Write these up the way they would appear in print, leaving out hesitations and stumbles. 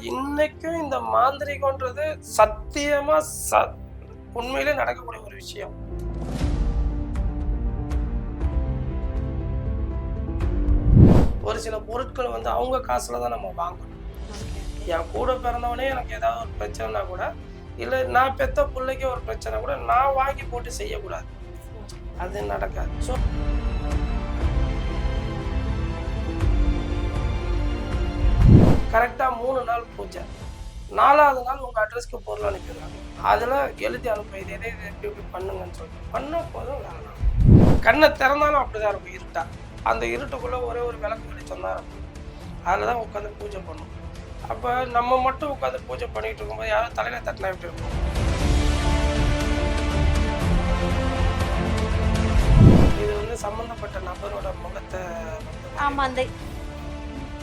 இன்னைக்கும் இந்த மாந்திரிகம்ன்றது சத்தியமா உண்மையிலே நடக்கக்கூடிய ஒரு விஷயம். ஒரு சில பொருட்கள் வந்து அவங்க காசுல தான் நம்ம வாங்கணும். என் கூட பிறந்தவனே எனக்கு ஏதாவது ஒரு பிரச்சனைனா கூட, இல்லை நான் பெத்த பிள்ளைக்கு ஒரு பிரச்சனை கூட நான் வாங்கி போட்டு செய்யக்கூடாது. அது நடக்காது. ஸோ கரெக்டாக 3 நாள் பூஜை, 4வது நாள் உங்கள் அட்ரஸ்க்கு பொருள் அனுப்பிடுறாங்க. அதில் எழுதி அனுப்ப இது எதை எப்படி எப்படி பண்ணுங்கன்னு சொல்லிட்டு பண்ண போதும் வேலை. கண்ணை திறந்தாலும் அப்படிதான் இருக்கும் இருட்டா. அந்த இருட்டுக்குள்ளே ஒரே ஒரு விளக்கு வெளிச்சம் தான் இருக்கும். அதில் தான் உட்காந்து பூஜை பண்ணும். அப்போ நம்ம மட்டும் உட்காந்து பூஜை பண்ணிட்டு இருக்கும்போது யாரும் தலையில் தட்டினா எப்படி இருக்கும்? இது வந்து சம்மந்தப்பட்ட நபரோட முகத்தை வந்து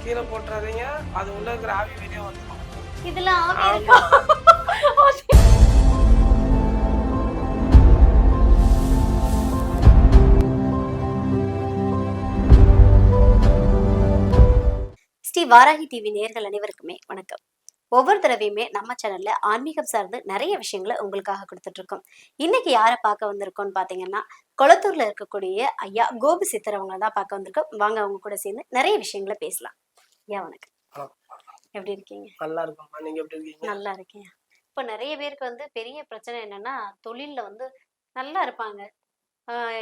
கீழே போட்டுறாதீங்க. அது உள்ள இருக்கிற ஆவி வெளியே வந்துடும். இதெல்லாம் ஸ்ரீ வாராகி டிவி நேயர்கள் அனைவருக்குமே வணக்கம். ஒவ்வொரு தடவையுமே நம்ம சேனல்ல ஆன்மீகம் சார்ந்து நிறைய விஷயங்களை உங்களுக்காக கொடுத்துட்டு இருக்கோம். இன்னைக்கு யாரை பார்க்க வந்திருக்கோம்னு பாத்தீங்கன்னா, கொளத்தூர்ல இருக்கக்கூடிய ஐயா கோபி சித்தர் அவங்கள தான் பார்க்க வந்திருக்கோம். வாங்க அவங்க கூட சேர்ந்து நிறைய விஷயங்களை பேசலாம். ஐயா வணக்கம். எப்படி இருக்கீங்க? நல்லா இருக்கும். நீங்க எப்படி இருக்கீங்க? நல்லா இருக்கேன். இப்போ நிறைய பேருக்கு வந்து பெரிய பிரச்சனை என்னன்னா, தொழில்ல வந்து நல்லா இருப்பாங்க.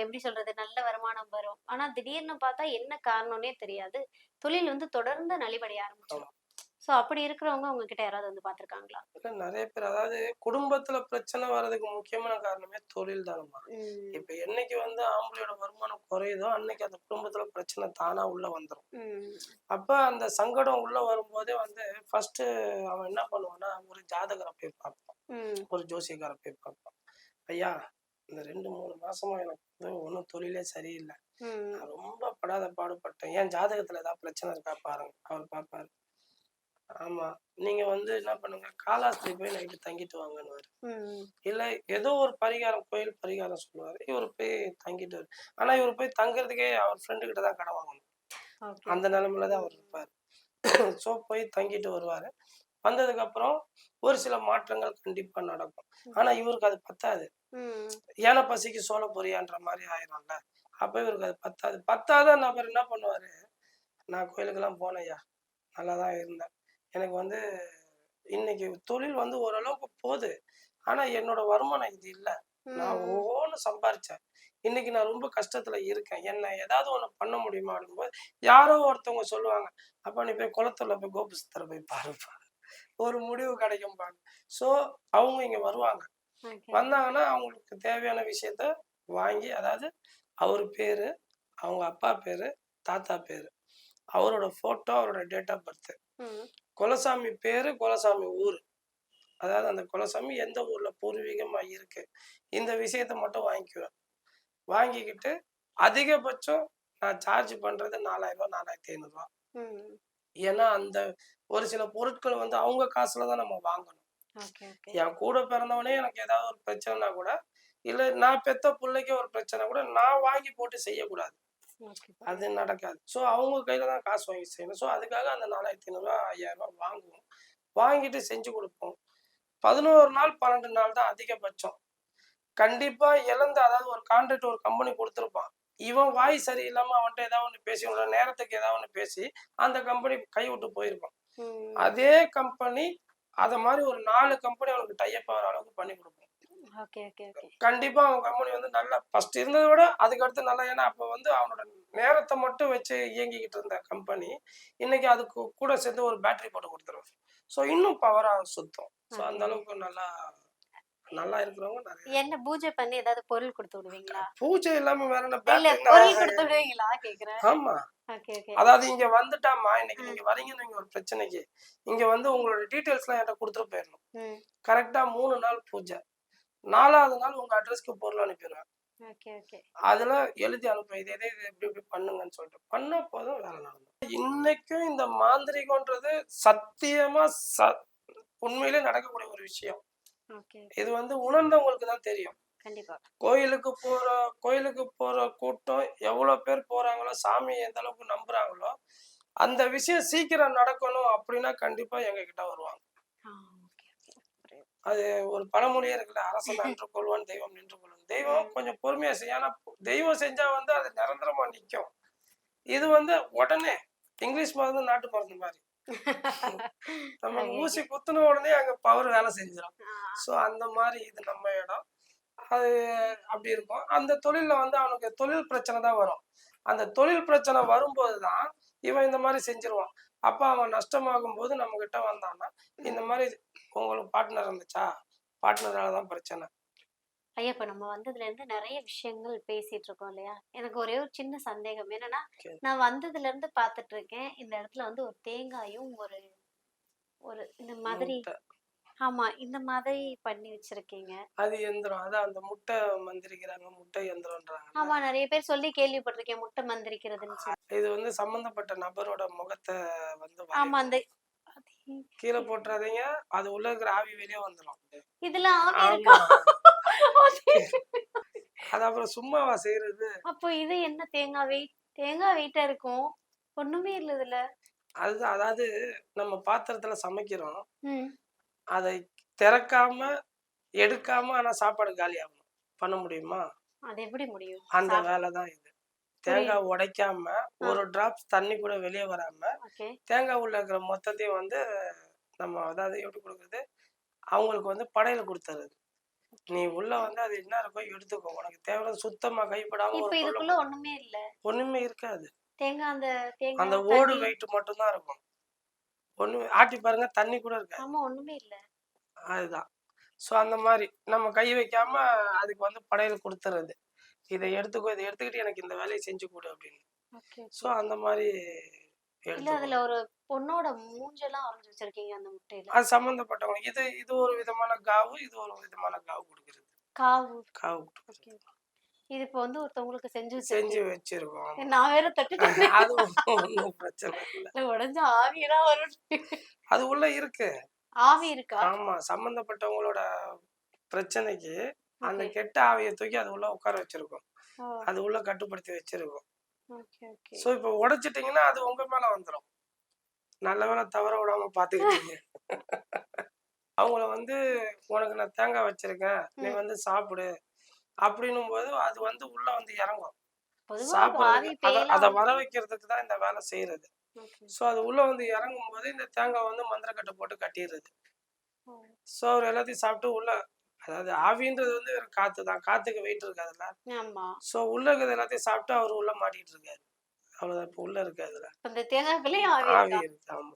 எப்படி சொல்றது, நல்ல வருமானம் வரும். ஆனா திடீர்னு பார்த்தா என்ன காரணம்னே தெரியாது. தொழில் வந்து தொடர்ந்து நலிவடைய ஆரம்பிச்சிடும். சோ அப்படி இருக்கிறவங்க உங்ககிட்ட யாராவது வந்து பார்த்திருக்காங்களா? நிறைய பேர், அதாவது குடும்பத்துல பிரச்சனை வர்றதுக்கு முக்கியமான காரணமே தொழில் தானம்மா. இப்ப என்னைக்கு வந்து ஆம்பளையோட வருமானம் குறையுதோ அன்னைக்கு அந்த குடும்பத்துல பிரச்சனை தானா உள்ள வந்துடும். அப்ப அந்த சங்கடம் உள்ள வரும்போதே வந்து ஃபர்ஸ்ட் அவன் என்ன பண்ணுவான்னா, ஒரு ஜாதகரை போய் பார்ப்பான், ஒரு ஜோசியக்காரை போய் பார்ப்பான். ஐயா, இந்த 2-3 மாசமா எனக்கு வந்து ஒன்றும் தொழிலே சரியில்லை, நான் ரொம்ப படாத பாடுபட்டேன், ஏன் ஜாதகத்துல ஏதாவது பிரச்சனை இருக்கா பாருங்க. அவர் பார்ப்பாரு. ஆமா, நீங்க வந்து என்ன பண்ணுங்க, காலாஸ்திரி போய் நைட்டு தங்கிட்டு வாங்கன்னுவாரு. இல்ல ஏதோ ஒரு பரிகாரம், கோயில் பரிகாரம் சொல்லுவாரு. இவரு போய் தங்கிட்டு வரு. ஆனா இவரு போய் தங்குறதுக்கே அவர் ஃப்ரெண்டு கிட்ட தான் கடன் வாங்கணும். அந்த நிலைமையில தான் அவர் இருப்பாரு. ஸோ போய் தங்கிட்டு வருவாரு. வந்ததுக்கு அப்புறம் ஒரு சில மாற்றங்கள் கண்டிப்பா நடக்கும். ஆனா இவருக்கு அது பத்தாது. ஏன பசிக்கு சோள பொரியான்ற மாதிரி ஆயிரும்ல. அப்ப இவருக்கு அது பத்தாது. பத்தாத நபர் என்ன பண்ணுவாரு, நான் கோயிலுக்கெல்லாம் போனேயா, நல்லாதான் இருந்தேன், எனக்கு வந்து இன்னைக்கு தொழில் வந்து ஓரளவுக்கு போகுது, ஆனா என்னோட வருமானம் இது இல்லை, நான் ஒவ்வொன்னு சம்பாரிச்சேன், இன்னைக்கு நான் ரொம்ப கஷ்டத்துல இருக்கேன், என்ன ஏதாவது ஒண்ணு பண்ண முடியுமா அப்படிங்கும்போது யாரோ ஒருத்தவங்க சொல்லுவாங்க, அப்ப நீ போய் குளத்தூர்ல போய் கோபி சித்தரை போய் பாருப்பா, ஒரு முடிவு கிடைக்கும் பாரு. ஸோ அவங்க இங்க வருவாங்க. வந்தாங்கன்னா அவங்களுக்கு தேவையான விஷயத்த வாங்கி, அதாவது அவர் பேரு, அவங்க அப்பா பேரு, தாத்தா பேரு, அவரோட போட்டோ, அவரோட டேட் ஆஃப் பர்த், குலசாமி பேரு, குலசாமி ஊர், அதாவது அந்த குலசாமி எந்த ஊர்ல பூர்வீகமா இருக்கு, இந்த விஷயத்த மட்டும் வாங்கிக்குவேன். வாங்கிக்கிட்டு அதிகபட்சம் நான் சார்ஜ் பண்றது 4000 ரூபாய், 4500 ரூபாய். ஏன்னா அந்த ஒரு சில பொருட்கள் வந்து அவங்க காசுல தான் நம்ம வாங்கணும். என் கூட பிறந்தவனே எனக்கு ஏதாவது ஒரு பிரச்சனைனா கூட, இல்ல நான் பெத்த பிள்ளைக்கு ஒரு பிரச்சனை கூட நான் வாங்கி போட்டு செய்யக்கூடாது. அது நடக்காது. ஸோ அவங்க கையில தான் காசு வாங்கி செய்யணும். ஸோ அதுக்காக அந்த 4500 5000 வாங்குவோம். வாங்கிட்டு செஞ்சு கொடுப்போம். 11 நாள் 12 நாள் தான் அதிகபட்சம். கண்டிப்பா இழந்த, அதாவது ஒரு கான்ட்ராக்ட் ஒரு கம்பெனி கொடுத்துருப்பான், இவன் வாய் சரியில்லாம அவன்கிட்ட ஏதாவது ஒண்ணு பேசி, நேரத்துக்கு ஏதாவது ஒண்ணு பேசி அந்த கம்பெனி கை விட்டு போயிருப்பான். அதே கம்பெனி அத மாதிரி ஒரு 4 கம்பெனி அவனுக்கு டைப் ஆகிற அளவுக்கு பண்ணி கொடுப்போம். கண்டிப்பா அவன் கம்பெனி வந்து நல்லா ஃபர்ஸ்ட் இருந்ததை விட அதுக்கு அடுத்து நல்லா. ஏன்னா அப்ப வந்து அவனோட நேரத்தை மட்டும் வச்சு இயங்கிக்கிட்டு இருந்த கம்பெனி இன்னைக்கு அதுக்கு கூட சேர்ந்து ஒரு பேட்டரி போட்டு கொடுத்துருவோம். ஸோ இன்னும் பவரா சுத்தம். ஸோ அந்த அளவுக்கு நல்லா இருக்கிறவங்க நிறைய. என்ன பூஜை பண்ணி ஏதாவது பொருள் கொடுத்து விடுவீங்களா? பூஜை இல்லாம வேற என்ன பொருள் கொடுத்து விடுவீங்களா கேக்குறேன். ஆமா, அதாவது இங்க வந்துட்டாமா, இன்னைக்கு நீங்க வரீங்கன்னு நீங்க ஒரு பிரச்சனைக்கு இங்க வந்து உங்களோட டீடைல்ஸ் எல்லாம் என்கிட்ட கொடுத்துட்டு போயிடணும். கரெக்டா 3 நாள் பூஜை, 4வது நாள் உங்க அட்ரஸ்க்கு பொருள் அனுப்பிடுவேன். அதுல எழுதி அனுப்ப இது எதை எப்படி எப்படி பண்ணுங்கன்னு சொல்லிட்டு பண்ண போதும் வேலை நடக்கும். இன்னைக்கும் இந்த மாந்திரிகம்ன்றது சத்தியமா உண்மையிலே நடக்கக்கூடிய ஒரு விஷயம். இது வந்து உணர்ந்தவங்களுக்கு தான் தெரியும். கோயிலுக்கு போற கூட்டம் எவ்வளவு பேர் போறாங்களோ, சாமி எந்த அளவுக்கு நம்புறாங்களோ அந்த விஷயம் சீக்கிரம் நடக்கணும் அப்படின்னா கண்டிப்பா எங்க கிட்ட வருவாங்க. ஆ, okay, okay. புரியுது. அது ஒரு பழமொழியே இருக்குல்ல, அரசன் அன்று கொல்வான் தெய்வம் நின்று கொள்ளும். தெய்வம் ம். கொஞ்சம் பொறுமையா செய்யும். ஆனா தெய்வம் செஞ்சா வந்து அது நிரந்தரமா நிக்கும். இது வந்து உடனே இங்கிலீஷ் மருந்து, நாட்டு மருந்து மாரி. நமக்கு Okay, ஊசி okay. குத்துன உடனே அங்க பவர் வேலை செஞ்சிடும். ஆ, ஸோ அந்த மாரி இது நம்ம இடம். அது அப்படி இருக்கும். அந்த தொழில்ல வந்து அவனுக்கு தொழில் பிரச்சனை தான் வரும். அந்த தொழில் பிரச்சனை வரும்போது தான், இவன் இந்த மாரி செஞ்சுருவான். அப்ப அவன் நஷ்டமாகும்போது நம்மகிட்ட வந்தான்னா, இந்த ம். மாரி உங்களுக்கு பார்ட்னர் இருந்துச்சா? பார்ட்னரால தான் பிரச்சனை. ஐயா, இப்ப நம்ம வந்ததுலேருந்து நெறைய விஷயங்கள் பேசிட்டு இருக்கோம் இல்லையா? எனக்கு ஒரே ஒரு சின்ன சந்தேகம். என்னன்னா, ஓகே. நான் வந்ததுலேருந்து பார்த்துட்டு இருக்கேன். இந்த இடத்துல வந்து ஒரு தேங்காயும், ஒரு ஒரு இந்த மாதிரி முட்டை. ஆமா. இந்த மாதிரி பண்ணி வச்சிருக்கீங்க. அது எந்திரம். அதான் அந்த முட்டை மந்திரிக்கிறாங்க. முட்டை எந்திரம்ன்றாங்கல்ல. ஆமா. நெறைய பேர் சொல்லி கேள்விப்பட்டிருக்கேன். முட்டை மந்திரிக்கிறதுன்னு சொல்லி. இது வந்து சம்மந்தப்பட்ட நபரோட முகத்த வந்து ஆமா. அந்த வரையணும். அது கீழ போட்டுறாதீங்க. அது உள்ள இருக்கிற ஆவி வெளிய வந்துரும். இதுல ஆவி இருக்கா? ஆமா. அது அப்புறம் சும்மாவா செய்றது? அப்போ இது என்ன தேங்காய் வெயிட்டா இருக்கும். ஒண்ணுமே இல்ல இதுல. அதுதான். அதாவது நம்ம பாத்திரத்துல சமைக்கிறோம். ம். அதை திறக்காம, எடுக்காம ஆனா சாப்பாடு காலியாகணும். பண்ண முடியுமா? அது எப்படி முடியும்? அந்த வேலை தான் இது. புரியுது. தேங்காய் உடைக்காம, ஆ. ஒரு டிராப்ஸ் தண்ணி கூட வெளிய வராம, ஓகே. தேங்காய் உள்ள இருக்கிற மொத்தத்தையும் வந்து நம்ம அதாவது எப்படி குடுக்குறது? அவங்களுக்கு வந்து படையல் குடுத்துர்றது. நீ உள்ள வந்து அது என்ன இருக்கோ எடுத்துக்கோ. உனக்கு தேவையானது சுத்தமா கைப்படாம இப்ப ஒரு பொருள இதுக்குள்ள குடு. ஒண்ணுமே இல்ல. ஒண்ணுமே இருக்காது. அந்த அந்த தேங்காய் ஓடு தண்ணி வெயிட் மட்டும் தான் இருக்கும். ஒண்ணுமே ஆட்டி பாருங்க தண்ணி கூட இருக்காது. ஆமா ஒண்ணுமே இல்ல. அதுதான். ஸோ அந்த மாரி நம்ம கை வைக்காம அதுக்கு வந்து படையல் குடுத்துர்றது. இத எடுத்துக்கோ, இத எடுத்துக்கிட்டு எனக்கு இந்த வேலைய செஞ்சு குடு அப்படின்னு. Okay, so okay. அந்த மாரி இல்ல அதுல எடுத்துக்கணும். ஒரு பொண்ணோட மூஞ்செல்லாம் வரைஞ்சு வச்சிருக்கீங்க அந்த முட்டையில. அது சம்மந்தப்பட்டவங்க. இது இது ஒரு விதமான காவு, இது ஒரு விதமான காவு குடுக்குறது. காவு. காவு ஓகே. குடுக்குறது. இது இப்ப வந்து ஒருத்தவங்களுக்கு செஞ்சு செஞ்சு வச்சிருக்கீங்க. வச்சிருக்கோம். ஆமா. நான் வேற தொட்டுட்டேனே. அது ஒண்ணும் பிரச்சனை இல்ல. இல்ல உடைஞ்சா ஆவியெல்லாம் வரும். அது உள்ள இருக்கு. ஆவி இருக்கா? ஆமா. சம்மந்தப்பட்டவங்களோட பிரச்சனைக்கு அந்த ஓகே. கெட்ட ஆவிய தூக்கி அது உள்ள உட்கார வச்சிருக்கோம். ஓ! அது உள்ள கட்டுப்படுத்தி வச்சிருக்கோம். Okay, okay. ஸோ இப்ப உடைச்சிட்டீங்கன்னா, அது உங்க மேல வந்துரும். நல்ல வேளை தவற விடாம பார்த்துக்கிட்டீங்க. அவங்கள வந்து உனக்கு நான் தேங்காய் வச்சிருக்கேன். நீ ம். வந்து சாப்பிடு. அப்படின்னும்போது அது வந்து உள்ள வந்து இறங்கும். பொதுவா சாப்பிடுறதுக்கு ஆவி அத பேயெல்லாம் அத வர வந்து வைக்கிறதுக்கு தான் இந்த வேலை செய்றது. ஓகே. ஸோ அது உள்ள வந்து இறங்கும்போது இந்த தேங்காய் வந்து மந்திரக்கட்ட போட்டு கட்டிர்றது. ஓ! ஸோ அவரு எல்லாத்தையும் சாப்பிட்டு உள்ள அதாவது ஆவின்றது வந்து வெறும் காத்து தான். காத்துக்கு வெயிட் இருக்காதுல்ல. ஆமா. ஸோ உள்ள இருக்கிறது எல்லாத்தையும் சாப்பிட்டு அவரு உள்ள மாட்டிட்டு இருக்காரு. அவ்வளோதான் இப்ப உள்ள இருக்கு அதுல. அந்த தேங்காய்க்குள்ளயும் ஆவி ஆவி இருக்கா? இருக்கு. ஆமா.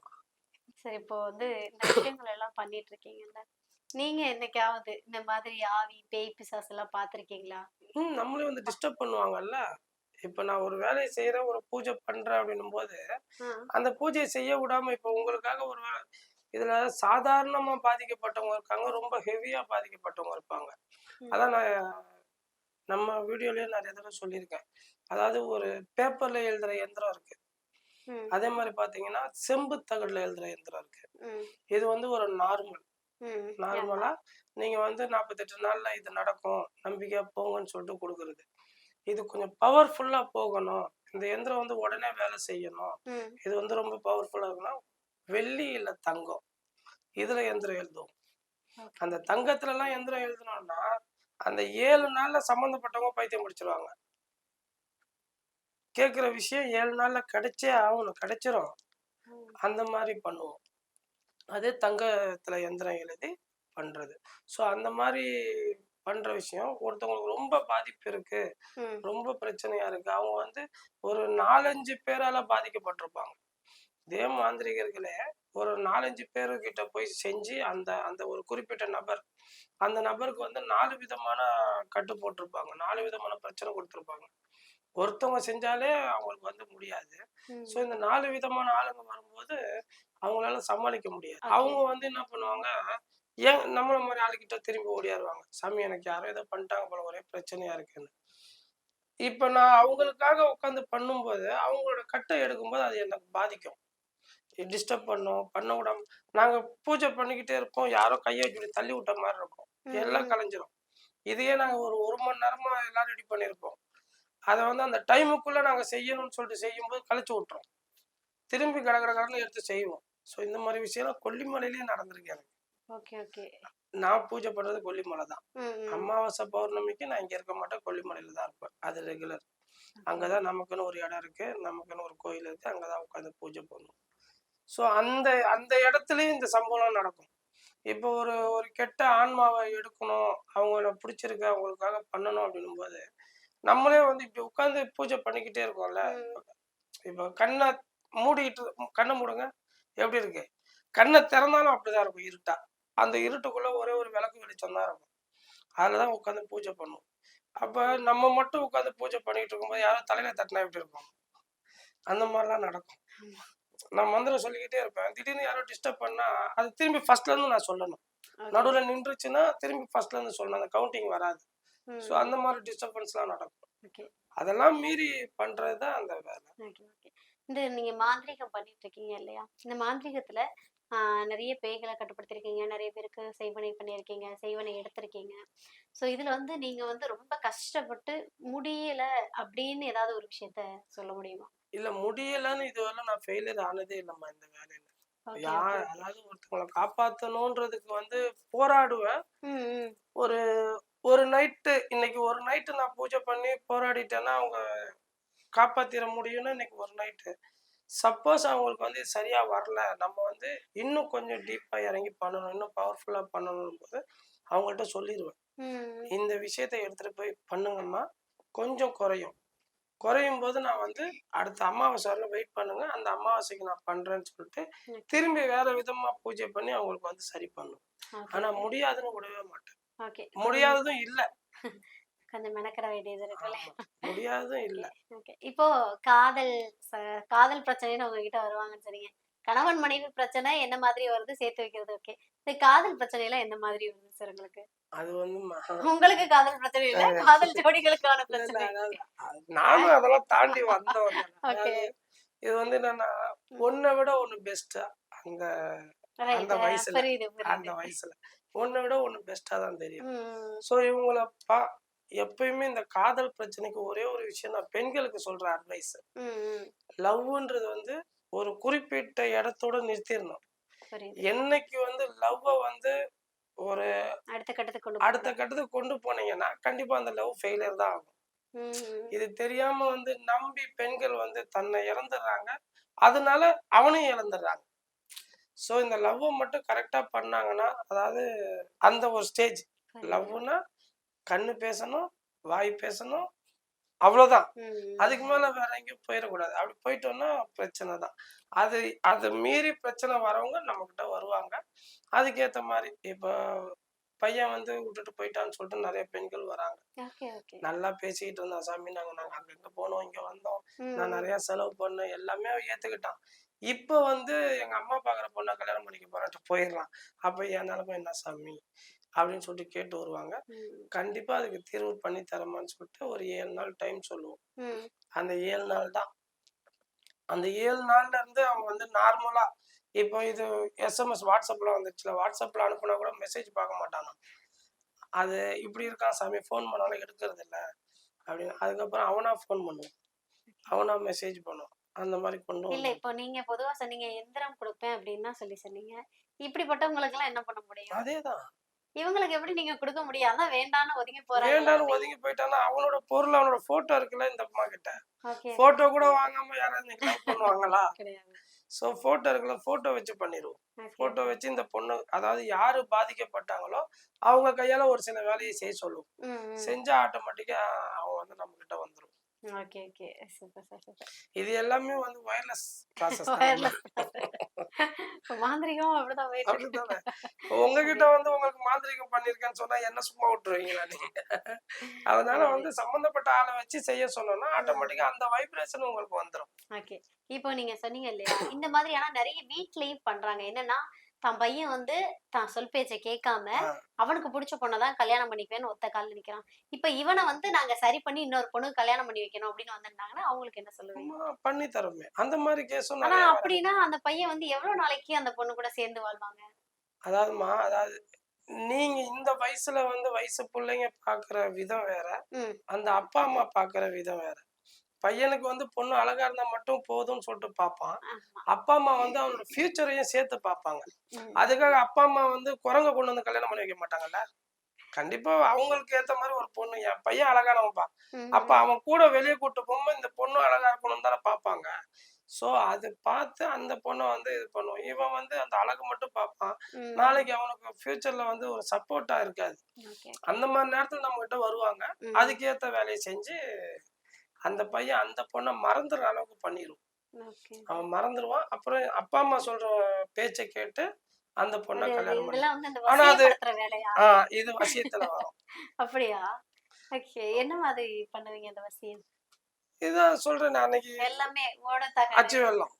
சரி, இப்போ வந்து இந்த விஷயங்கள் எல்லாம் பண்ணிட்டு இருக்கீங்கல்ல. நீங்க என்னைக்காவது இந்த மாதிரி ஆவி, பேய், பிசாசு எல்லாம் பார்த்திருக்கீங்களா? நம்மளையும் வந்து டிஸ்டர்ப் பண்ணுவாங்கல்ல. இப்ப நான் ஒரு வேலைய செய்றேன், ஒரு பூஜை பண்றேன் அப்படின்னும்போது, ஆ. அந்த பூஜைய செய்ய விடாம இப்ப உங்களுக்காக ஒரு இதுல சாதாரணமா பாதிக்கப்பட்டவங்க இருக்காங்க. ரொம்ப ஹெவியா பாதிக்கப்பட்டவங்க இருப்பாங்க. ம். அதான் நான் நம்ம வீடியோலயே நெறைய தடவ சொல்லியிருக்கேன். அதாவது ஒரு பேப்பர்ல எழுதுற எந்திரம் இருக்கு. ம். அதே மாரி பார்த்தீங்கன்னா, செம்பு தகடுல எழுதுற எந்திரம் இருக்கு. ம். இது வந்து ஒரு நார்மல். ம். ஆமா. நார்மலா நீங்க வந்து 48 நாள்ல இது நடக்கும். நம்பிக்கையா போங்கன்னு சொல்லிட்டு குடுக்குறது. இது கொஞ்சம் பவர்ஃபுல்லா போகணும். இந்த எந்திரம் வந்து உடனே வேலை செய்யணும். ம். இது வந்து ரொம்ப பவர்ஃபுல்லா இருக்குன்னா, வெள்ளி இல்ல தங்கம். இதுல எந்திரம் எழுதுவோம். ஓகே. அந்த தங்கத்துலலாம் எந்திரம் எழுதுனோம்னா, அந்த 7 நாள்ல சம்மந்தப்பட்டவங்க பைத்தியம் பிடிச்சுருவாங்க. கேட்கிற விஷயம் 7 நாள்ல கிடைச்சே ஆகணும். கிடைச்சிரும். ம். அந்த மாரி பண்ணுவோம். அதே தங்கத்துல எந்திரம் எழுதி பண்றது. ஸோ அந்த மாரி பண்ற விஷயம் ஒருத்தவங்களுக்கு ரொம்ப பாதிப்பு இருக்கு. ம். ரொம்ப பிரச்சனையா இருக்கு. அவங்க வந்து ஒரு 4, 5 பேரால பாதிக்கப்பட்டிருப்பாங்க. இதே மாந்திரிகர்களே ஒரு 4, 5 பேருகிட்ட போய் செஞ்சு அந்த அந்த ஒரு குறிப்பிட்ட நபர், அந்த நபருக்கு வந்து 4 விதமான கட்டு போட்டிருப்பாங்க. 4 விதமான பிரச்சனை குடுத்துருப்பாங்க. ஒருத்தவங்க செஞ்சாலே அவங்களுக்கு வந்து முடியாது. ஸோ ம். இந்த 4 விதமான ஆளுங்க வரும்போது, அவங்களால சமாளிக்க முடியாது. ஓகே. அவங்க வந்து என்ன பண்ணுவாங்க, ஏன் நம்மள மாரி ஆளுகிட்ட திரும்பி ஓடியாருவாங்க. சாமி எனக்கு யாரோ ஏதோ பண்ணிட்டாங்க போல ஒரே பிரச்சனையா இருக்குன்னு. இப்ப நான் அவங்களுக்காக உட்காந்து பண்ணும்போது, அவங்களோட கட்ட எடுக்கும்போது அது என்ன பாதிக்கும். டிஸ்டர்ப் பண்ணும், பண்ண விடாம நாங்க பூஜை பண்ணிக்கிட்டே இருப்போம். யாரோ கைய வச்சு இப்படி தள்ளி விட்ட மாரி இருக்கும். எல்லாம் ம். கலைஞ்சிரும். இதையே நாங்க ஒரு 1 மணி நேரமா எல்லாம் ரெடி பண்ணியிருப்போம். அத வந்து அந்த டைமுக்குள்ள நாங்க செய்யணும்னு சொல்லிட்டு செய்யும்போது கழிச்சு விட்டுரும். திரும்பி கடகடன்னு எடுத்து செய்வோம். ஸோ இந்த மாதிரி விஷயம்லாம் கொல்லிமலையிலேயே நடந்திருக்கு எனக்கு. Okay okay. நான் பூஜை பண்றது கொல்லிமலை தான். அமாவாசை பௌர்ணமிக்கு நான் இங்க இருக்க மாட்டேன், கொல்லிமலையில தான் இருப்பேன். அது ரெகுலர். அங்கதான் நமக்குன்னு ஒரு இடம் இருக்கு, நமக்குன்னு ஒரு கோயில் இருக்கு, அங்கதான் உட்காந்து பூஜை பண்ணுவோம். ஸோ அந்த அந்த இடத்துலயும் இந்த சம்பவம் நடக்கும். இப்போ ஒரு ஒரு கெட்ட ஆன்மாவை எடுக்கணும், அவங்கள பிடிச்சிருக்கு, அவங்களுக்காக பண்ணணும் அப்படின்னும் போது நம்மளே வந்து இப்படி உட்காந்து பூஜை பண்ணிக்கிட்டே இருக்கோம்ல. இப்போ கண்ணை மூடிட்டு கண்ணை மூடுங்க, எப்படி இருக்கு? கண்ணை திறந்தாலும் அப்படிதான் இருக்கும், இருட்டா. அந்த இருட்டுக்குள்ள ஒரே ஒரு விளக்கு வெளிச்சம் தான் இருக்கும். அதுலதான் உட்காந்து பூஜை பண்ணுவோம். அப்ப நம்ம மட்டும் உட்காந்து பூஜை பண்ணிட்டு இருக்கும்போது யாரும் தலையில தட்டினா எப்படி இருக்கும்? அந்த மாதிரிலாம் நடக்கும். நான் மந்திரம் சொல்லிக்கிட்டே இருப்பேன். திடீர்னு யாரும் டிஸ்டர்ப் பண்ணா அது திரும்பி ஃபர்ஸ்ட்ல இருந்து நான் சொல்லணும். நடுவுல நின்றுச்சுன்னா திரும்பி ஃபர்ஸ்ட்ல இருந்து சொல்லணும். அந்த கவுண்டிங் வராது. ஸோ அந்த மாதிரி டிஸ்டர்பன்ஸ்லாம் நடக்கும். அதெல்லாம் மீறி பண்றதுதான் அந்த வேலை. இந்த நீங்க மாந்திரீகம் பண்ணிட்டு இருக்கீங்க இல்லையா? இந்த மாந்திரீகத்துல நிறைய பேய்களை கட்டுப்படுத்திருக்கீங்க, நிறைய பேருக்கு செய்வனை பண்ணியிருக்கீங்க, செய்வனை எடுத்திருக்கீங்க. ஸோ இதுல வந்து நீங்க வந்து ரொம்ப கஷ்டப்பட்டு முடியல அப்படின்னு ஏதாவது ஒரு விஷயத்த சொல்ல முடியுமா? இல்ல முடியலன்னு இதுவரை நான் ஃபெயிலியர் ஆனதே இல்லம்மா இந்த வேலையில. அதாவது ஒருத்தவங்களை காப்பாத்தணும்ன்றதுக்கு வந்து போராடுவேன். ஒரு ஒரு நைட்டு இன்னைக்கு ஒரு நைட்டு நான் பூஜை பண்ணி போராடிட்டேன்னா அவங்க காப்பாத்திர முடியும்னு இன்னைக்கு ஒரு நைட்டு. சப்போஸ் அவங்களுக்கு வந்து சரியா வரல, நம்ம வந்து இன்னும் கொஞ்சம் டீப்பா இறங்கி பண்ணணும், இன்னும் பவர்ஃபுல்லா பண்ணணும் போது அவங்கள்ட்ட சொல்லிடுவேன். இந்த விஷயத்த எடுத்துட்டு போய் பண்ணுங்கம்மா, கொஞ்சம் குறையும். குறையும் போது நான் வந்து அடுத்த அமாவாசை வரல வெயிட் பண்ணுங்க, அந்த அமாவாசைக்கு நான் பண்றேன்னு சொல்லிட்டு திரும்பி வேற விதமா பூஜை பண்ணி அவங்களுக்கு வந்து சரி பண்ணும். ஆனா முடியாதுன்னு விடவே மாட்டேன். முடியாததும் இல்ல. கொஞ்சம் மெனக்கட வேண்டியது இருக்குல்ல. முடியாததும் இல்ல. இப்போ காதல் காதல் பிரச்சனைன்னு உங்ககிட்ட வருவாங்கன்னு சொன்னீங்க. கணவன் மனைவி பிரச்சனை என்ன மாதிரி வருது சேர்த்து வைக்கிறது ஓகே. இந்த காதல் பிரச்சனை எல்லாம் என்ன மாதிரி வருது சார் உங்களுக்கு? அது வந்து உங்களுக்கு காதல் பிரச்சனை இல்ல, காதல் ஜோடிகளுக்கான பிரச்சனை. நானும் அதெல்லாம் தாண்டி வந்தவன். இது வந்து என்னன்னா ஒன்னை விட ஒண்ணு பெஸ்ட். அந்த அந்த வயசுல அந்த வயசுல ஒன்னை விட ஒண்ணு பெஸ்டா தான் தெரியும். சோ இவங்கள எப்பயுமே இந்த காதல் பிரச்சனைக்கு ஒரே ஒரு விஷயம் நான் பெண்களுக்கு சொல்ற அட்வைஸ், லவ்ன்றது வந்து ஒரு குறிப்பிட்ட இடத்தோட நிறுத்திடணும். என்னைக்கு வந்து லவ் வந்து ஒரு அடுத்த கட்டத்துக்கு கொண்டு போனீங்கன்னா கண்டிப்பா அந்த லவ் ஃபெயிலியர் தான் ஆகும். இது தெரியாம வந்து நம்பி பெண்கள் வந்து தன்னை இழந்துடுறாங்க, அதனால அவனையும் இழந்துடுறாங்க. சோ இந்த லவ் மட்டும் கரெக்டா பண்ணாங்கன்னா, அதாவது அந்த ஒரு ஸ்டேஜ் லவ்னா கண்ணு பேசணும், வாய் பேசணும், அவ்வளவுதான். அதுக்கு மேல வேற எங்கேயும் போயிடக்கூடாது. அப்படி போயிட்டோம்னா பிரச்சனை தான். அது மீறி பிரச்சனை வரவங்க நம்ம கிட்ட வருவாங்க. அதுக்கேத்த மாதிரி இப்போ பையன் வந்து விட்டுட்டு போயிட்டான்னு சொல்லிட்டு நிறைய பெண்கள் வராங்க. நல்லா பேசிக்கிட்டு இருந்தான் சாமி, நாங்க அங்க போனோம், இங்க வந்தோம், நான் நிறைய செலவு பண்ணேன், எல்லாமே ஏத்துக்கிட்டான். இப்ப வந்து எங்க அம்மா பாக்குற பொண்ணை கல்யாணம் பண்ணிக்க போறேன்ட்டு போயிடலாம். அப்ப என் நிலைமை என்ன சாமி அப்படின்னு சொல்லிட்டு கேட்டு வருவாங்க. கண்டிப்பா அதுக்கு தீர்வு பண்ணி தரமான்னு சொல்லிட்டு ஒரு 7 நாள் டைம் சொல்லுவோம். அந்த 7 நாள் தான். அந்த 7 நாள்ல இருந்து அவங்க வந்து நார்மலா இப்போ இது எஸ்எம்எஸ் வாட்ஸ்அப்ல வந்துச்சுல, வாட்ஸ்அப்ல அனுப்புனா கூட மெசேஜ் பார்க்க மாட்டானா. அது இப்படி இருக்கான் சாமி, ஃபோன் பண்ணாலும் எடுக்கிறது இல்லை அப்படின்னு. அதுக்கப்புறம் அவனா ஃபோன் பண்ணுவான், அவனா மெசேஜ் பண்ணுவான். அந்த மாதிரி கொண்டு இல்ல. இப்போ நீங்க பொதுவா சொன்னீங்க எந்திரம் கொடுப்பேன் அப்படின்னு சொல்லி சொன்னீங்க. இப்படிப்பட்டவங்களுக்கு எல்லாம் என்ன பண்ண முடியும்? அதேதான். இவங்களுக்கு எப்படி நீங்க கொடுக்க முடியும்? அதான் வேண்டான்னு ஒதுங்கி போறாங்க. வேண்டான்னு ஒதுங்கி போயிட்டானா அவனோட பொருள், அவனோட போட்டோ இருக்குல்ல இந்த அம்மா கிட்ட, போட்டோ கூட வாங்காம யாராவது லவ் பண்ணுவாங்களா? சோ போட்டோ இருக்குல்ல, போட்டோ வச்சு பண்ணிடுவோம். போட்டோ வச்சு இந்த பொண்ணு, அதாவது யாரு பாதிக்கப்பட்டாங்களோ அவங்க கையால ஒரு சில வேலையை செய்ய சொல்லுவோம். செஞ்சா ஆட்டோமேட்டிக்கா அவங்க வந்து நம்ம கிட்ட வந்துரும். இது எல்லாமே வந்து வயர்லெஸ் ப்ராசஸ் தான். மாந்திரிகம் அப்படிதான். உங்ககிட்ட வந்து உங்களுக்கு மாந்திரிகம் பண்ணிருக்கேன்னு சொன்னா என்ன சும்மா விட்டுருவீங்களா நீங்க? அதனால வந்து சம்பந்தப்பட்ட ஆளை வச்சு செய்ய சொன்னோம்னா ஆட்டோமேட்டிக்கா அந்த வைப்ரேஷன் உங்களுக்கு வந்துரும். ஓகே. இப்போ நீங்க சொன்னீங்க இல்லையா, இந்த மாதிரி ஆனா நிறைய வீட்லயும் பண்றாங்க. என்னன்னா தான் பையன் வந்து தான் சொல் பேச்சை கேட்காம அவனுக்கு பிடிச்ச பொண்ணதான் கல்யாணம் பண்ணிக்குவேன்னு ஒத்த கால்ல நிக்கிறான். இப்ப இவனை வந்து நாங்க சரி பண்ணி இன்னொரு பொண்ணுக்கு கல்யாணம் பண்ணி வைக்கணும் அப்படின்னு வந்திருந்தாங்கன்னா அவங்களுக்கு என்ன சொல்லுவீங்க? பண்ணி தருமே. அந்த மாதிரி கேஸும் ஆனா அப்படின்னா அந்த பையன் வந்து எவ்வளவு நாளைக்கு அந்த பொண்ணு கூட சேர்ந்து வாழ்வாங்க? அதாவது நீங்க இந்த வயசுல வந்து வயசு பிள்ளைங்க பாக்குற விதம் வேற, அந்த அப்பா அம்மா பாக்குற விதம் வேற. பையனுக்கு வந்து பொண்ணு அழகா இருந்தா மட்டும் போதும்னு சொல்லிட்டு பார்ப்பான். ஆமா. அப்பா அம்மா வந்து அவனோட ஃபியூச்சரையும் சேர்த்து பார்ப்பாங்க. ம். அதுக்காக அப்பா அம்மா வந்து குரங்க கொண்டு வந்து கல்யாணம் பண்ணி வைக்க மாட்டாங்கல்ல. கண்டிப்பா அவங்களுக்கு ஏத்த மாதிரி ஒரு பொண்ணு, என் பையன் அழகானவன்பா, அப்ப ம். அவன் கூட வெளியே கூட்டு போகும்போது இந்த பொண்ணு அழகா இருக்கணும்னு தானே பார்ப்பாங்க. சோ அது பார்த்து அந்த பொண்ணை வந்து இது பண்ணுவோம். இவன் வந்து அந்த அழகு மட்டும் பார்ப்பான். ம். நாளைக்கு அவனுக்கு ஃபியூச்சர்ல வந்து ஒரு சப்போர்ட்டா இருக்காது. Okay, okay. அந்த மாதிரி நேரத்துல நம்ம கிட்ட வருவாங்க. ம். அதுக்கேத்த வேலையை செஞ்சு அந்த பையன் அந்த பொண்ணை மறந்துற அளவுக்கு பண்ணிருவான். ஓகே. அவன் மறந்துருவான். அப்புறம் அப்பா அம்மா சொல்ற பேச்ச கேட்டு அந்த பொண்ண கல்யாணம் பண்ணி. இதெல்லாம் வந்து அந்த ஆனா அது வசியப்படுத்துற வேலையா? இது வசியத்துல வரும். அப்படியா? ஓகே. என்ன மாதிரி பண்ணுவீங்க அந்த வசியம்? இதான் சொல்றேனே அன்னைக்கு வெல்லமே ஓட தகடு. அச்சு வெல்லம்.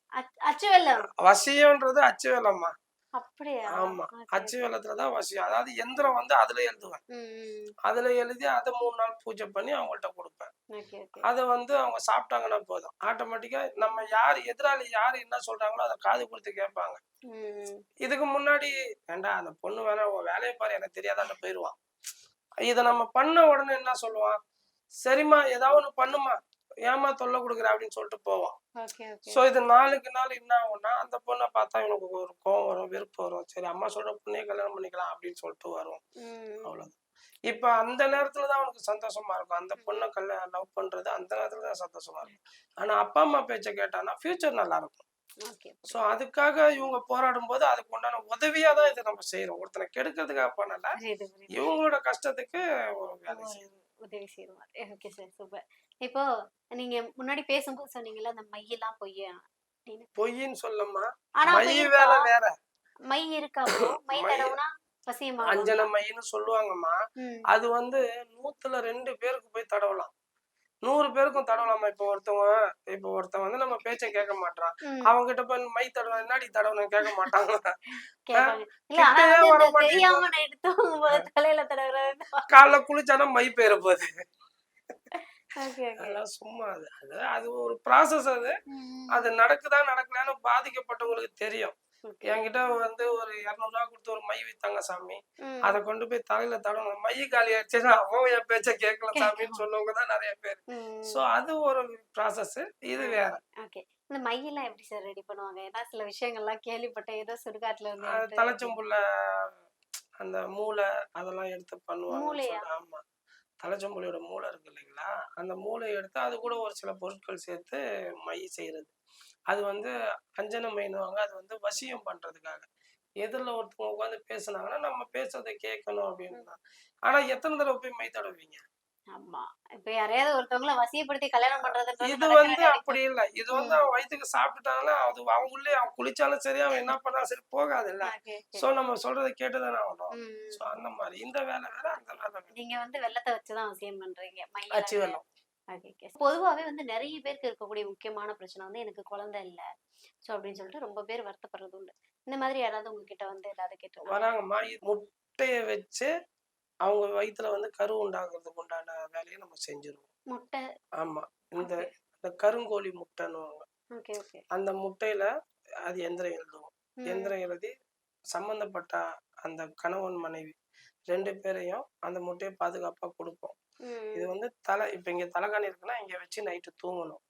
அச்சு வெல்லம். வசியம்ன்றது அச்சு வெல்லம்மா. அப்படியா? ஆமா. ஓகே, அச்சு ஓகே. வெல்லத்துல தான் வசியம். அதாவது எந்திரம் வந்து அதுல எழுதுவேன். ம். அதுல எழுதி அத 3 நாள் பூஜை பண்ணி அவங்கள்ட்ட குடுப்பேன். Okay, okay. அத வந்து அவங்க சாப்பிட்டாங்கன்னா போதும். ஆட்டோமேட்டிக்கா நம்ம யார் எதிராளி யார் என்ன சொல்றாங்களோ அத காது குடுத்து கேட்பாங்க. ம். இதுக்கு முன்னாடி ஏன்டா அந்த பொண்ணு வேணா உன் வேலைய பாரு எனக்கு தெரியாதான்னு போயிருவான். இத நம்ம பண்ண உடனே என்ன சொல்லுவான்? சரிம்மா ஏதாவது ஒண்ணு பண்ணும்மா. ஏம்மா தொல்ல குடுக்குற அப்படின்னு சொல்லிட்டு போவான். Okay, okay. சோ இது நாளுக்கு நாள் என்ன ஆகும்னா, அந்த பொண்ண பார்த்தா இவனுக்கு ஒரு கோவம் வரும், வெறுப்பு வரும். சரி அம்மா சொல்ற பொண்ணையே கல்யாணம் பண்ணிக்கலாம் அப்படின்னு சொல்லிட்டு வரும். ம். அவ்வளவுதான். இப்ப அந்த நேரத்துல தான் அவனுக்கு சந்தோஷமா இருக்கும். அந்த பொண்ண லவ் பண்றது அந்த நேரத்துல தான் சந்தோஷமா இருக்கும். ஆனா அப்பா, அம்மா பேச்ச கேட்டான்னா ஃபியூச்சர் நல்லா இருக்கும். ஓகே. சோ அதுக்காக இவங்க போராடும்போது அதுக்கு உண்டான உதவியா தான் இத நம்ம செய்றோம். ஒருத்தன கெடுக்கிறதுக்காக பண்ணல. புரியுது, புரியுது. இவங்களோட கஷ்டத்துக்கு ஒரு வேலை ஒரு செய்றோம். உதவி செய்வார். Okay sir. சூப்பர். இப்போ நீங்க முன்னாடி பேசும்போது சொன்னீங்கல்ல, அந்த மையெல்லாம் பொய்யா அப்படின்னு. பொய்ன்னு சொல்லம்மா. ஆனா அப்ப மை இருக்கா? வேற வேற. மை இருக்கா ப்ரோ? மை மை தடவுனா அஞ்சன வசியமாகுங்களா? மைன்னு சொல்லுவாங்கம்மா. ம். அது வந்து 100ல 2 பேருக்கு போய் தடவலாம். 100 பேருக்கும் தடவலாமா. இப்போ ஒருத்தன் வந்து நம்ம பேச்ச கேட்க மாட்றான். ம். அவன்கிட்ட போய் மை தடவ என்னாடி தடவணும்னு கேட்க மாட்டாங்க. அ கேட்பாங்க. இல்ல ஆனா கிட்டயே வந்து வர இந்த மாட்டேங்குது. தெரியாம நைட்டு தூங்கும்போது தலையில தடவுறது. காலைல குளிச்சானா மை பேர போகுது. Okay, okay. அதெல்லாம் சும்மா அது. அது அது ஒரு ப்ராசஸ் அது. ம். அது நடக்குதா நடக்கலையான்னு பாதிக்கப்பட்டவங்களுக்கு தெரியும். ஓகே. என்கிட்ட வந்து ஒரு ரூ. 200 குடுத்து ஒரு மை வித்தாங்க சாமி. அத ம். கொண்டு போய் தலையில தடவணும். மை காலி ஆயிடுச்சுன்னா, அவன் என் பேச்ச கேட்கல சாமின்னு கேட்கும். சொன்னவங்க தான் நெறைய பேரு. சோ ம். அது ஒரு ப்ராசஸ். இது வேற. ஓகே. இந்த மையெல்லாம் எப்படி சார் ரெடி பண்ணுவாங்க? ஏன்னா சில விஷயங்கள்லாம் கேள்விப்பட்டேன். ஏதோ சுடுகாட்டுல இருந்து எடுத்து அப்படின்னு. தலைச்சொம்புல அந்த மூளை அதெல்லாம் எடுத்து பண்ணுவாங்கன்னு மூளையா? ஆமா. தலைச்சொம்புலியோட மூளை இருக்கு இல்லைங்களா? அந்த மூளைய எடுத்து அது கூட ஒரு சில பொருட்கள் சேர்த்து மை செய்றது. அது வந்து அஞ்சன மைன்னுவாங்க. அது வந்து வசியம் பண்றதுக்காக. எதிர்ல ஒருத்தவங்க உட்கார்ந்து பேசுனாங்கன்னா, நம்ம பேசுறத கேட்கணும் அப்படின்னு ம். தான். ஆனா எத்தன தடவ போய் மை தடவுவீங்க? ஆமா. இப்ப யாரையாவது ஒருத்தவங்கள வசியப்படுத்தி கல்யாணம் பண்றதுன்றது இது நடக்கிற வந்து காரியம். அப்படி இல்ல. இது வந்து ம். அவன் வயித்துக்கு சாப்பிட்டுட்டான்னா, அது அவன் உள்ளயே அவன் குளிச்சாலும் சரி, அவன் என்ன பண்ணாலும் சரி போகாதுல்ல. Okay, okay. சோ நம்ம சொல்றத கேட்டு தானே ஆகணும். ம். சோ அந்த மாரி. இந்த வேலை வேற, அந்த வேலை வேற. நீங்க வந்து வெல்லத்த வச்சு தான் வசியம் பண்றீங்க. அச்சு மையெல்லாம் இல்ல. வெல்லம். Okay, okay. பொதுவாவே வந்து நெறைய பேருக்கு இருக்கக்கூடிய முக்கியமான பிரச்சனை வந்து எனக்கு குழந்தை இல்ல. ஸோ அப்படின்னு சொல்லிட்டு ரொம்ப பேர் வருத்தப்படுறது உண்டு. இந்த மாதிரி யாராவது உங்ககிட்ட வந்து ஏதாவது கேட்டிருக்காங்களா? வராங்கம்மா. முட்டைய வச்சு அவங்க வயித்துல வந்து கரு உண்டாகுறதுக்கு உண்டான வேலைய நம்ம செஞ்சுருவோம். முட்டை. ஆமா. இந்த ஓகே. இந்த கருங்கோழி முட்டைன்னுவாங்க. Okay, okay. அந்த முட்டையில அது எந்திரம் எழுதுவோம். ம். எந்திரம் எழுதி சம்மந்தப்பட்ட அந்த கணவன், மனைவி 2 பேரையும் அந்த முட்டைய பாதுகாப்பா குடுப்போம். இது ம். வந்து இப்ப இங்க தலகாணி இருக்குன்னா, இங்க வச்சு நைட்டு தூங்கணும்.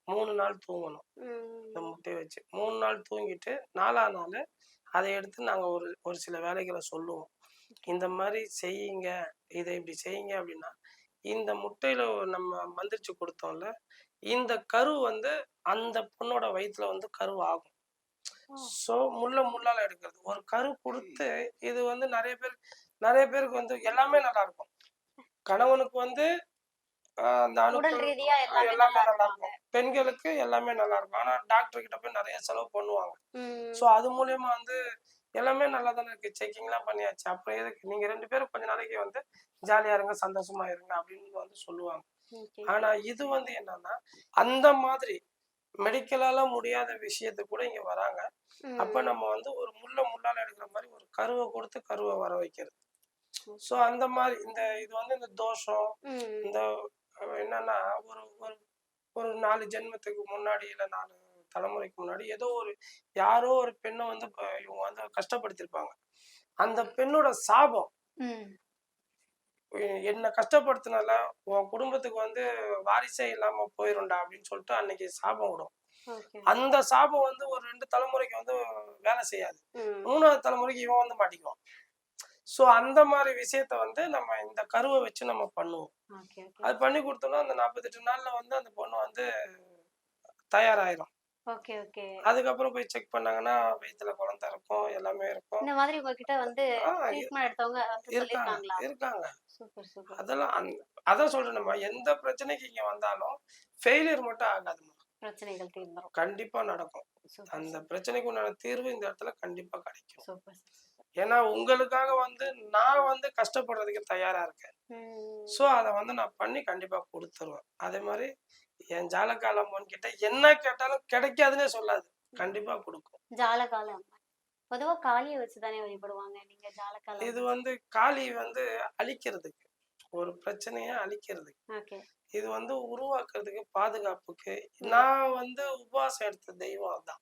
3 நாள் தூங்கணும். இந்த ம். முட்டைய வச்சு. 3 நாள் தூங்கிட்டு 4ஆம் நாளு அத எடுத்து நாங்க ஒரு ஒரு சில வேலைகள சொல்லுவோம். இந்த மாரி செய்யுங்க. இத இப்படி செய்யுங்க அப்படின்னா, இந்த முட்டையில நம்ம மந்திரிச்சு குடுத்தோம்ல, இந்த கரு வந்து அந்த பொண்ணோட வயித்துல வந்து கருவாகும். ஓ! ஸோ முள்ளால எடுக்கிறது. ஒரு கரு குடுத்து இது வந்து நெறைய பேருக்கு வந்து எல்லாமே நல்லாருக்கும். கணவனுக்கு வந்து அந்த உடல் அணுக்கள் ரீதியா எல்லாமே எல்லாமே நல்லா இருப்பாங்க. நல்லாருக்கும். பெண்களுக்கு எல்லாமே நல்லாருக்கும். ஆனா டாக்டர் கிட்ட போய் நெறைய செலவு பண்ணுவாங்க. ஸோ ம். அது மூலியமா வந்து எல்லாமே நல்லா தானே இருக்கு. செக்கிங்லாம் பண்ணியாச்சு. அப்புறம் எதுக்கு நீங்க 2 பேரும் கொஞ்ச நாளைக்கு வந்து ஜாலியா இருங்க, சந்தோஷமா இருங்க அப்படின்னு வந்து சொல்லுவாங்க. ஓகே. ஆனா இது வந்து என்னன்னா, அந்த மாதிரி மெடிக்கலால முடியாத விஷயத்துக்கு கூட இங்க வராங்க. அப்ப ம். நம்ம வந்து ஒரு முள்ளால எடுக்கிற மாரி ஒரு கருவ குடுத்து கருவ வர வைக்கிறது. So okay. அந்த மாரி இது வந்து இந்த தோஷம், ம். இந்த என்னன்னா ஒரு ஒரு ஒரு 4 ஜென்மத்துக்கு முன்னாடி இல்ல 4 தலைமுறைக்கு முன்னாடி ஏதோ யாரோ ஒரு பெண்ண வந்து இவங்க வந்து கஷ்டப்படுத்தியிருப்பாங்க. அந்த பெண்ணோட சாபம் ம். என்ன கஷ்டப்படுத்தினால உன் குடும்பத்துக்கு வந்து வாரிசே இல்லாம போயிரும்டா அப்படின்னு சொல்லிட்டு அன்னைக்கு சாபம் விடும். ஓகே. அந்த சாபம் வந்து ஒரு 2 தலைமுறைக்கு வந்து வேலை செய்யாது. ம். 3வது தலைமுறைக்கு இவன் வந்து மாட்டிக்குவான். ஸோ அந்த மாரி விஷயத்த வந்து நம்ம இந்த கருவ வச்சு நம்ம பண்ணுவோம். Okay, okay. அது பண்ணி குடுத்தோம்னா, அந்த 48 நாள்ல வந்து அந்த பொண்ணு வந்து தயாராயிரும். Okay, okay. அதுக்கப்புறம் போய் செக் பண்ணாங்கன்னா, வயித்துல குழந்தை இருக்கும். எல்லாமே இருக்கும். இந்த மாதிரி உங்ககிட்ட வந்து ஆ ட்ரீட்மெண்ட் எடுத்தவங்க வந்து இருக்காங்க, சொல்லியிருக்காங்களா? இருக்காங்க. Super, super. அதெல்லாம் அதான் சொல்றேனேம்மா, எந்த பிரச்சனைக்கு இங்க வந்தாலும் ஃபெயிலியர் மட்டும் ஆகாதும்மா. பிரச்சனைகள் தீர்ந்துரும். கண்டிப்பா நடக்கும். சூப்பர், அந்த சூப்பர். பிரச்சனைக்கு உண்டான தீர்வு இந்த இடத்துல கண்டிப்பா கிடைக்கும். Super, super. ஏன்னா, உங்களுக்காக வந்து நான் வந்து கஷ்டப்படுறதுக்கு தயாரா இருக்கேன். ம். ஸோ, அத வந்து நான் பண்ணி கண்டிப்பா குடுத்துருவேன். அதே மாரி என் ஜாலகால அம்மன் கிட்ட என்ன கேட்டாலும் கிடைக்காதுன்னே சொல்லாது. கண்டிப்பா குடுக்கும். ஜாலகால அம்மன். பொதுவா காளிய வச்சு தானே வழிபடுவாங்க. நீங்க ஜாலகால இது அம்மன். வந்து காளி வந்து அழிக்கிறதுக்கு. ஒரு பிரச்சனைய அழிக்கிறதுக்கு. ஓகே. இது வந்து உருவாக்குறதுக்கு, பாதுகாப்புக்கு. ம். நான் வந்து உபவாசம் எடுத்த தெய்வம் அதான்.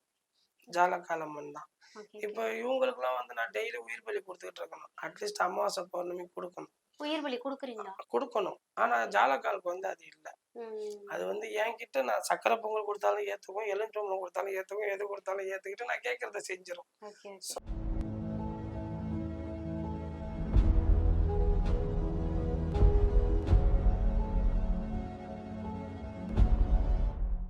ஜாலகாலம்மன் தான். ஓகே, இப்ப ஓகே. இவங்களுக்கெல்லாம் வந்து நான் டெய்லி உயிர் பலி குடுத்துக்கிட்டு இருக்கணும். அட்லீஸ்ட் அமாவாசை, பௌர்ணமி குடுக்கணும். உயிர் பலி குடுக்குறீங்களா? குடுக்கணும். ஆனா ஜாலக்காலுக்கு வந்து அது இல்ல. ம். அது வந்து என்கிட்ட நான் சர்க்கரை பொங்கல் குடுத்தாலும் ஏத்துக்கும், எலுமிச்சம்பழம் குடுத்தாலும் ஏத்துக்கும், எது குடுத்தாலும் ஏத்துக்கிட்டு நான் கேட்கிறத செஞ்சிரும். Okay, okay.